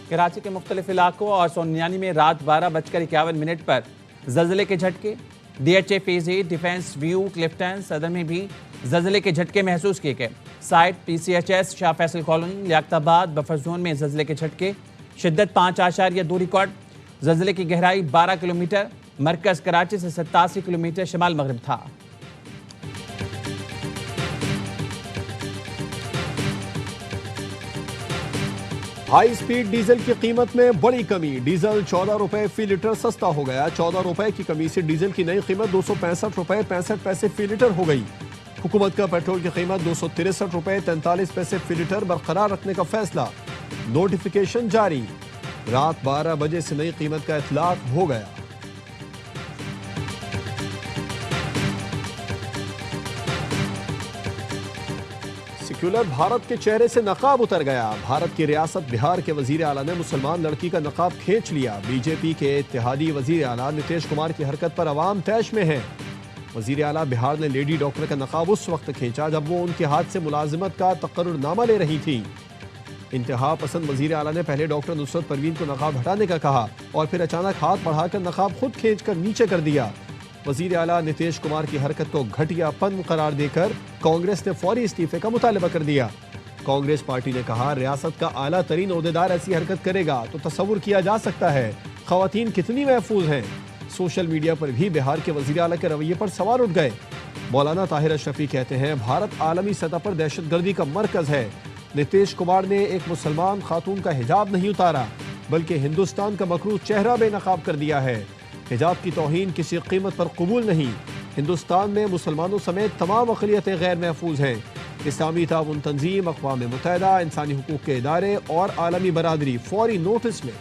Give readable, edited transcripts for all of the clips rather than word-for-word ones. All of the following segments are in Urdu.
کراچی کے مختلف علاقوں اور سونیانی میں رات 12:51 پر زلزلے کے جھٹکے. DHA فیز 8 ڈیفنس ویو کلفٹن صدر میں بھی زلزلے کے جھٹکے محسوس کیے گئے. Site PCHS Shah Faisal colony Liaquatabad buffer zone میں زلزلے کے جھٹکے. شدت 5.2 ریکارڈ. زلزلے کی گہرائی 12 کلومیٹر. مرکز کراچی سے 87 کلومیٹر شمال مغرب تھا. ہائی سپیڈ ڈیزل کی قیمت میں بڑی کمی. ڈیزل 14 روپے فی لیٹر سستا ہو گیا. 14 روپے کی کمی سے ڈیزل کی نئی قیمت 265 روپے 65 پیسے فی لیٹر ہو گئی. حکومت کا پیٹرول کی قیمت 263 روپے 43 پیسے فی لیٹر برقرار رکھنے کا فیصلہ. نوٹیفیکیشن جاری. رات 12 بجے سے نئی قیمت کا اطلاق ہو گیا. سیکولر بھارت کے چہرے سے نقاب اتر گیا. بھارت کی ریاست بہار کے وزیر اعلیٰ نے مسلمان لڑکی کا نقاب کھینچ لیا. BJP کے اتحادی وزیر اعلیٰ نتیش کمار کی حرکت پر عوام طیش میں ہے. وزیر اعلیٰ بہار نے لیڈی ڈاکٹر کا نقاب اس وقت کھینچا جب وہ ان کے ہاتھ سے ملازمت کا تقرر نامہ لے رہی تھی. انتہا پسند وزیر اعلیٰ نے پہلے ڈاکٹر نصرت پروین کو نقاب ہٹانے کا کہا اور پھر اچانک ہاتھ بڑھا کر نقاب خود کھینچ کر نیچے کر دیا. وزیر اعلیٰ نتیش کمار کی حرکت کو گھٹیا پن قرار دے کر کانگریس نے فوری استعفے کا مطالبہ کر دیا. کانگریس پارٹی نے کہا ریاست کا اعلیٰ ترین عہدیدار ایسی حرکت کرے گا تو تصور کیا جا سکتا ہے خواتین کتنی محفوظ ہیں. سوشل میڈیا پر بھی بہار کے وزیر اعلیٰ کے رویے پر سوال اٹھ گئے. مولانا طاہر اشرفی کہتے ہیں بھارت عالمی سطح پر دہشت گردی کا مرکز ہے. نتیش کمار نے ایک مسلمان خاتون کا حجاب نہیں اتارا بلکہ ہندوستان کا مکروہ چہرہ بے نقاب کر دیا ہے. حجاب کی توہین کسی قیمت پر قبول نہیں. ہندوستان میں مسلمانوں سمیت تمام اقلیتیں غیر محفوظ ہیں. اسلامی تعاون تنظیم، اقوام متحدہ، انسانی حقوق کے ادارے اور عالمی برادری فوری نوٹس میں.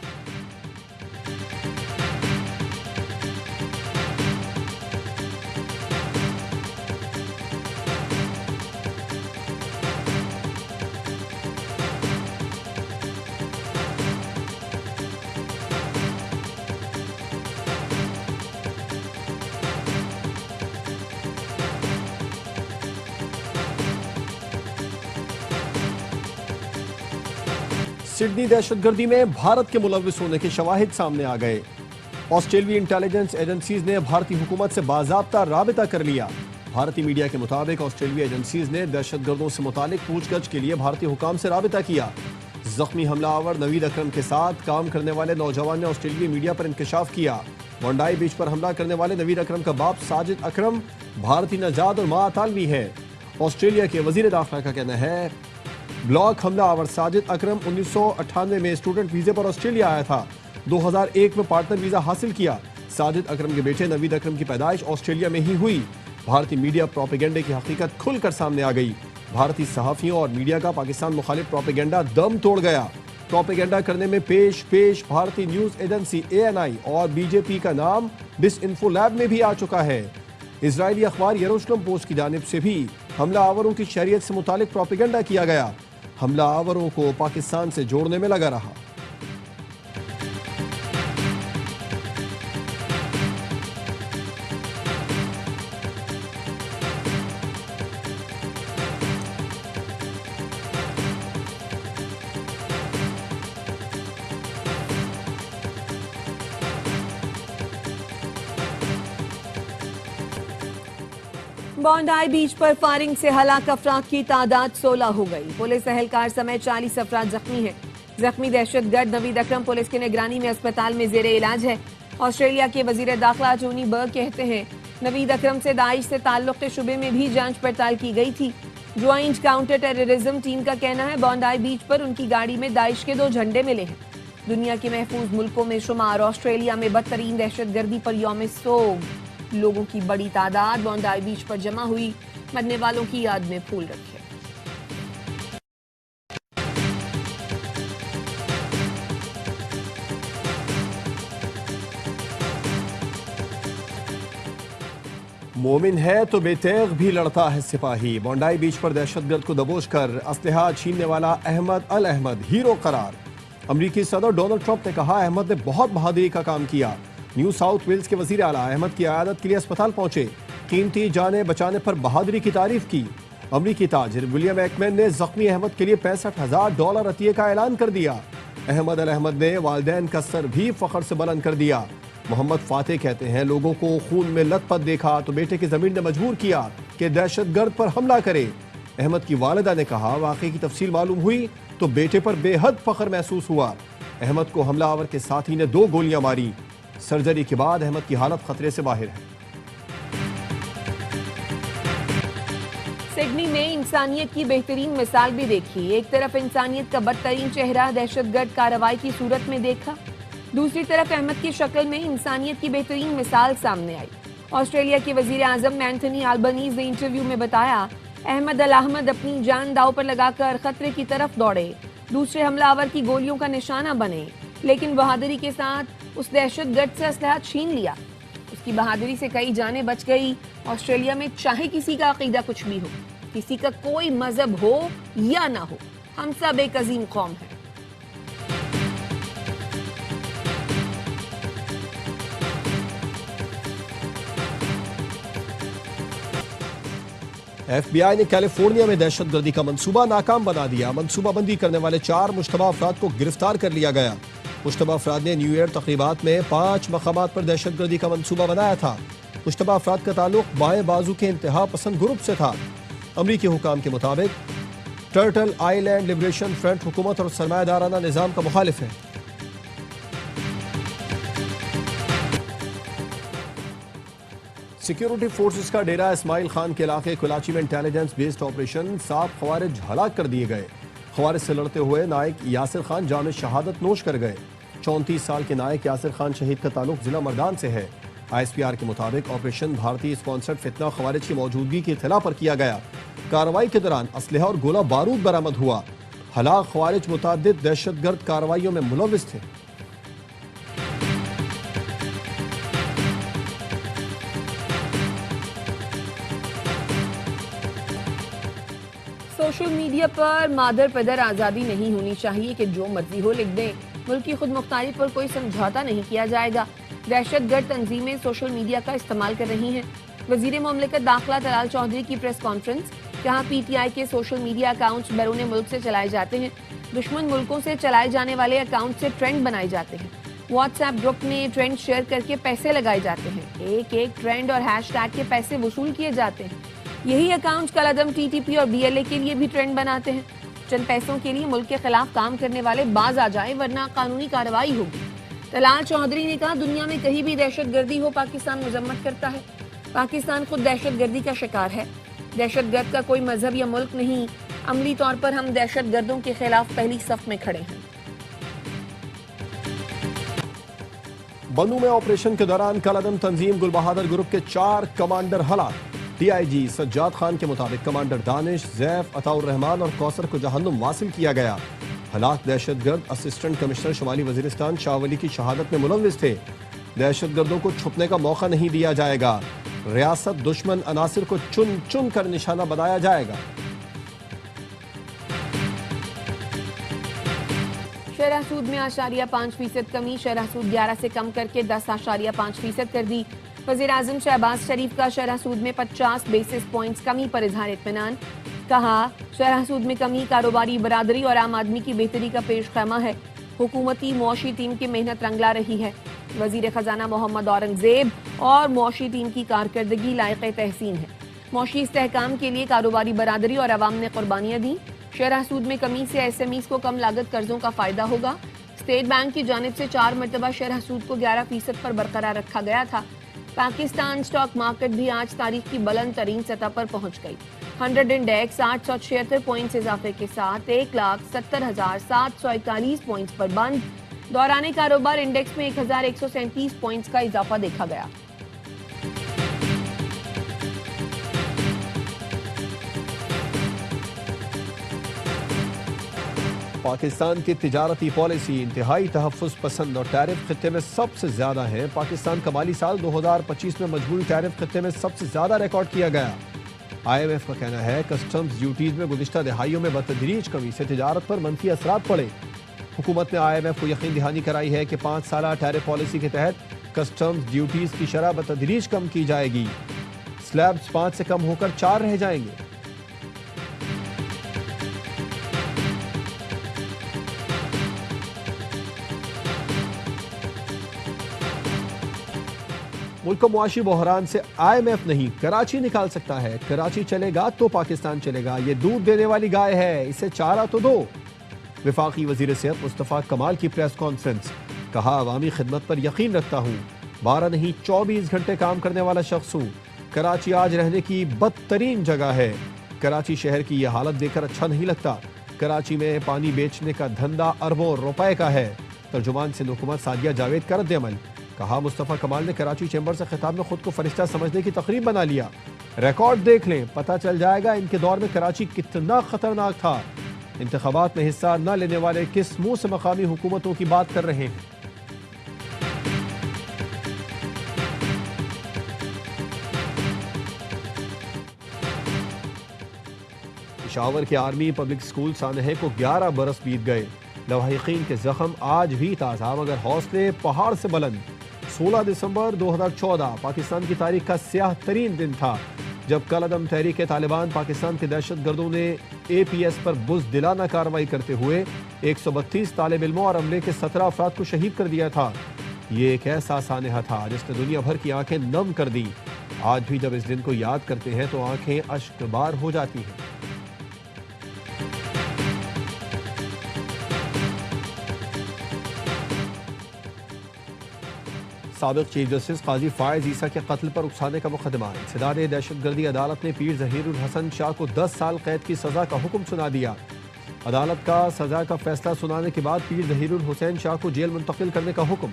سڈنی دہشت گردی میں بھارت کے ملوث ہونے کے شواہد سامنے آ گئے. آسٹریلوی انٹیلیجنس ایجنسیز نے بھارتی حکومت سے باضابطہ رابطہ کر لیا. بھارتی میڈیا کے مطابق آسٹریلوی ایجنسیز نے دہشت گردوں سے متعلق پوچھ گچھ کے لیے بھارتی حکام سے رابطہ کیا. زخمی حملہ آور نوید اکرم کے ساتھ کام کرنے والے نوجوان نے آسٹریلوی میڈیا پر انکشاف کیا. بونڈائی بیچ پر حملہ کرنے والے نوید اکرم کا باپ ساجد اکرم بھارتی نژاد اور ماں اطالوی ہے. آسٹریلیا کے وزیر داخلہ کا کہنا ہے بلاک حملہ آور ساجد اکرم 1998 میں اسٹوڈنٹ ویزے پر آسٹریلیا آیا تھا. 2001 میں پارٹنر ویزا حاصل کیا. ساجد اکرم کے بیٹے نوید اکرم کی پیدائش آسٹریلیا میں ہی ہوئی. بھارتی میڈیا پروپیگنڈے کی حقیقت کھل کر سامنے آ گئی. بھارتی صحافیوں اور میڈیا کا پاکستان مخالف پروپیگنڈا دم توڑ گیا. پروپیگنڈا کرنے میں پیش بھارتی نیوز ایجنسی ANI اور BJP کا نام ڈس انفو لیب میں بھی آ چکا ہے. اسرائیلی اخبار یروشلم پوسٹ کی جانب سے بھی حملہ آوروں کی شہریت سے متعلق پروپیگنڈا کیا گیا. حملہ آوروں کو پاکستان سے جوڑنے میں لگا رہا. بونڈائی بیچ پر فائرنگ سے ہلاک افراد کی تعداد 16 ہو گئی. پولیس اہلکار سمیت 40 افراد زخمی ہیں. زخمی دہشت گرد نوید اکرم پولیس کی نگرانی میں اسپتال میں زیر علاج ہے. آسٹریلیا کے وزیر داخلہ ٹونی برگ کہتے ہیں نوید اکرم سے داعش سے تعلق کے شبے میں بھی جانچ پڑتال کی گئی تھی. جوائنٹ کاؤنٹر ٹیررزم ٹیم کا کہنا ہے بونڈائی بیچ پر ان کی گاڑی میں داعش کے 2 جھنڈے ملے ہیں. دنیا کے محفوظ ملکوں میں شمار آسٹریلیا میں بدترین دہشت گردی پر یوم سوگ. لوگوں کی بڑی تعداد بونڈائی بیچ پر جمع ہوئی. مرنے والوں کی یاد میں پھول رکھے. مومن ہے تو بے تیغ بھی لڑتا ہے سپاہی. بونڈائی بیچ پر دہشت گرد کو دبوچ کر اسلحہ چھیننے والا احمد الاحمد ہیرو قرار. امریکی صدر ڈونلڈ ٹرمپ نے کہا احمد نے بہت بہادری کا کام کیا. نیو ساؤتھ ویلز کے وزیر اعلیٰ احمد کی عیادت کے لیے اسپتال پہنچے. قیمتی جانیں بچانے پر بہادری کی تعریف کی. امریکی تاجر ولیم ایکمین نے زخمی احمد کے لیے $65,000 عطیے کا اعلان کر دیا. احمد الاحمد نے والدین کا سر بھی فخر سے بلند کر دیا۔ محمد فاتح کہتے ہیں لوگوں کو خون میں لت پت دیکھا تو بیٹے کی ضمیر نے مجبور کیا کہ دہشت گرد پر حملہ کرے۔ احمد کی والدہ نے کہا واقعے کی تفصیل معلوم ہوئی تو بیٹے پر بے حد فخر محسوس ہوا۔ احمد کو حملہ آور کے ساتھی نے 2 گولیاں ماری۔ سرجری کے بعد احمد کی حالت خطرے سے باہر ہے۔ سڈنی میں انسانیت کی بہترین مثال بھی دیکھی۔ ایک طرف انسانیت کا بدترین چہرہ دہشت گرد کارروائی کی صورت میں دیکھا، دوسری طرف احمد کی شکل میں انسانیت کی بہترین مثال سامنے آئی۔ آسٹریلیا کے وزیر اعظم اینتھونی البنیز نے انٹرویو میں بتایا احمد الاحمد اپنی جان داؤ پر لگا کر خطرے کی طرف دوڑے، دوسرے حملہ آور کی گولیوں کا نشانہ بنے، لیکن بہادری کے ساتھ اس دہشت گرد سے اسلحہ چھین لیا۔ اس کی بہادری سے کئی جانیں بچ گئی۔ آسٹریلیا میں چاہے کسی کا عقیدہ کچھ بھی ہو، کسی کا کوئی مذہب ہو یا نہ ہو، ہم سب ایک عظیم قوم ہیں۔ ایف بی آئی نے کیلیفورنیا میں دہشت گردی کا منصوبہ ناکام بنا دیا۔ منصوبہ بندی کرنے والے 4 مشتبہ افراد کو گرفتار کر لیا گیا۔ مشتبہ افراد نے نیو ایئر تقریبات میں 5 مقامات پر دہشت گردی کا منصوبہ بنایا تھا۔ مشتبہ افراد کا تعلق بائیں بازو کے انتہا پسند گروپ سے تھا۔ امریکی حکام کے مطابق ٹرٹل آئی لینڈ لبریشن فرنٹ حکومت اور سرمایہ دارانہ نظام کا مخالف ہے۔ سیکیورٹی فورسز کا ڈیرہ اسماعیل خان کے علاقے کلاچی میں انٹیلیجنس بیسڈ آپریشن 7 خوارج ہلاک کر دیے گئے۔ خوارج سے لڑتے ہوئے نائک یاسر خان جام شہادت نوش کر گئے۔ 34 سال کے نائک یاسر خان شہید کا تعلق ضلع مردان سے ہے۔ آئی ایس پی آر کے مطابق آپریشن بھارتی اسپانسرڈ فتنہ خوارج کی موجودگی کی اطلاع پر کیا گیا۔ کارروائی کے دوران اسلحہ اور گولہ بارود برآمد ہوا۔ ہلاک خوارج متعدد دہشت گرد کارروائیوں میں ملوث تھے۔ سوشل میڈیا پر مادر پدر آزادی نہیں ہونی چاہیے کہ جو مرضی ہو لکھ دیں۔ ملک کی خود مختاری پر کوئی سمجھوتا نہیں کیا جائے گا۔ دہشت گرد تنظیمیں سوشل میڈیا کا استعمال کر رہی ہیں۔ وزیر مملکت داخلہ طلال چودھری کی پریس کانفرنس۔ کہا پی ٹی آئی کے سوشل میڈیا اکاؤنٹس بیرون ملک سے چلائے جاتے ہیں۔ دشمن ملکوں سے چلائے جانے والے اکاؤنٹ سے ٹرینڈ بنائے جاتے ہیں۔ واٹس ایپ گروپ میں ٹرینڈ شیئر کر کے پیسے لگائے جاتے ہیں۔ ایک ٹرینڈ اور ہیش ٹیگ کے پیسے وصول کیے جاتے ہیں۔ یہی اکاؤنٹ کالعدم ٹی ٹی پی اور بی ایل اے کے لیے بھی ٹرینڈ بناتے ہیں۔ چند پیسوں کے لیے ملک کے خلاف کام کرنے والے باز آ جائیں ورنہ قانونی کارروائی ہوگی۔ طلال چودھری نے کہا دنیا میں کہیں بھی دہشت گردی ہو پاکستان مذمت کرتا ہے۔ پاکستان خود دہشت گردی کا شکار ہے۔ دہشت گرد کا کوئی مذہب یا ملک نہیں۔ عملی طور پر ہم دہشت گردوں کے خلاف پہلی صف میں کھڑے ہیں۔ بنو میں آپریشن کے دوران کالعدم تنظیم گل بہادر گروپ کے 4 کمانڈر ہلاک۔ ڈی آئی جی سجاد خان کے مطابق کمانڈر دانش، زیف، عطاء الرحمان اور کوثر کو جہنم واصل کیا گیا۔ ہلاک دہشت گرد اسسٹنٹ کمشنر شمالی وزیرستان شاہ ولی کی شہادت میں ملوث تھے۔ دہشت گردوں کو چھپنے کا موقع نہیں دیا جائے گا۔ ریاست دشمن عناصر کو چن چن کر نشانہ بنایا جائے گا۔ شرح سود میں 8.5% کمی، شرح سود 11 سے کم کر کے 10.5% کر دی۔ وزیر اعظم شہباز شریف کا شرح سود میں 50 بیسس پوائنٹس کمی پر اظہار اطمینان۔ کہا شرح سود میں کمی کاروباری برادری اور عام آدمی کی بہتری کا پیش خیمہ ہے۔ حکومتی معاشی ٹیم کی محنت رنگ لا رہی ہے۔ وزیر خزانہ محمد اورنگزیب اور معاشی ٹیم کی کارکردگی لائق تحسین ہے۔ معاشی استحکام کے لیے کاروباری برادری اور عوام نے قربانیاں دیں۔ شرح سود میں کمی سے ایس ایم ایز کو کم لاگت قرضوں کا فائدہ ہوگا۔ اسٹیٹ بینک کی جانب سے 4 مرتبہ شرح سود کو 11% پر برقرار رکھا گیا تھا۔ پاکستان سٹاک مارکیٹ بھی آج تاریخ کی بلند ترین سطح پر پہنچ گئی۔ 100 انڈیکس 876 پوائنٹس اضافے کے ساتھ 1,70,741 پوائنٹس پر بند۔ دوران کاروبار انڈیکس میں 1,137 پوائنٹس کا اضافہ دیکھا گیا۔ پاکستان کی تجارتی پالیسی انتہائی تحفظ پسند اور ٹیرف خطے میں سب سے زیادہ ہے۔ پاکستان کا مالی سال 2025 میں مجموعی ٹیرف خطے میں سب سے زیادہ ریکارڈ کیا گیا۔ آئی ایم ایف کا کہنا ہے کسٹمز ڈیوٹیز میں گزشتہ دہائیوں میں بتدریج کمی سے تجارت پر منفی اثرات پڑے۔ حکومت نے آئی ایم ایف کو یقین دہانی کرائی ہے کہ 5 سالہ ٹیرف پالیسی کے تحت کسٹمز ڈیوٹیز کی شرح بتدریج کم کی جائے گی۔ سلیبز 5 سے کم ہو کر 4 رہ جائیں گے۔ ملک کو معاشی بحران سے IMF نہیں کراچی نکال سکتا ہے. کراچی چلے گا تو پاکستان چلے گا. یہ دودھ دینے والی گائے ہے, اسے چارہ تو دو. وفاقی وزیر صحت مصطفیٰ کمال کی پریس کانفرنس. کہا عوامی خدمت پر یقین رکھتا ہوں, 12 نہیں 24 گھنٹے کام کرنے والا شخص ہوں. کراچی آج رہنے کی بدترین جگہ ہے. کراچی شہر کی یہ حالت دیکھ کر اچھا نہیں لگتا. کراچی میں پانی بیچنے کا دھندا اربوں روپے کا ہے. ترجمان سندھ حکومت سعدیہ جاوید کا رد عمل. کہا مصطفیٰ کمال نے کراچی چیمبر سے خطاب میں خود کو فرشتہ سمجھنے کی تقریب بنا لیا. ریکارڈ دیکھ لیں, پتہ چل جائے گا ان کے دور میں کراچی کتنا خطرناک تھا. انتخابات میں حصہ نہ لینے والے کس منہ سے مقامی حکومتوں کی بات کر رہے ہیں. پشاور کے آرمی پبلک سکول سانحے کو 11 برس بیت گئے. لواحقین کے زخم آج بھی تازہ مگر حوصلے پہاڑ سے بلند. 16 دسمبر 2014 پاکستان کی تاریخ کا سیاہ ترین دن تھا جب کالعدم تحریک طالبان پاکستان کے دہشت گردوں نے APS پر بزدلانہ کارروائی کرتے ہوئے 132 طالب علموں اور عملے کے 17 افراد کو شہید کر دیا تھا. یہ ایک ایسا سانحہ تھا جس نے دنیا بھر کی آنکھیں نم کر دی. آج بھی جب اس دن کو یاد کرتے ہیں تو آنکھیں اشک بار ہو جاتی ہیں. سابق چیف جسٹس قاضی فائز عیسیٰ کے قتل پر اکسانے کا مقدمہ. انسداد دہشت گردی عدالت نے پیر ظہیر الحسن شاہ کو 10 سال قید کی سزا کا حکم سنا دیا. عدالت کا سزا کا فیصلہ سنانے کے بعد پیر ظہیر الحسین شاہ کو جیل منتقل کرنے کا حکم.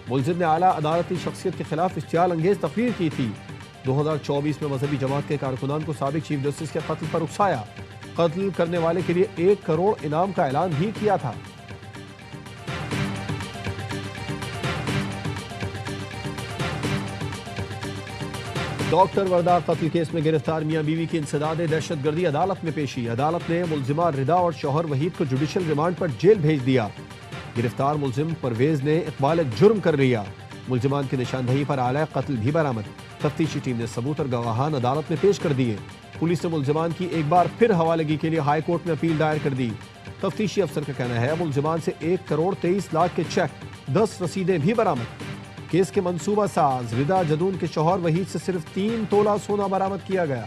ملزم نے اعلیٰ عدالتی شخصیت کے خلاف اشتعال انگیز تقریر کی تھی. 2024 میں مذہبی جماعت کے کارکنان کو سابق چیف جسٹس کے قتل پر اکسایا. قتل کرنے والے کے لیے 1 کروڑ انعام کا اعلان بھی کیا تھا. ڈاکٹر وردہ قتل کیس میں گرفتار میاں بیوی کی انسداد دہشت گردی عدالت میں پیشی. عدالت نے ملزمہ ردا اور شوہر وحید کو جوڈیشل ریمانڈ پر جیل بھیج دیا. گرفتار ملزم پرویز نے اقبال جرم کر لیا. ملزمان کی نشاندہی پر آلہ قتل بھی برآمد. تفتیشی ٹیم نے ثبوت اور گواہان عدالت میں پیش کر دیے. پولیس نے ملزمان کی ایک بار پھر حوالگی کے لیے ہائی کورٹ میں اپیل دائر کر دی. تفتیشی افسر کا کہنا ہے ملزمان سے 1 کروڑ 23 لاکھ کے چیک 10 رسیدیں بھی برآمد. کیس کے منصوبہ ساز ردا جدون کے شوہر وحید سے صرف 3 تولہ سونا برآمد کیا گیا.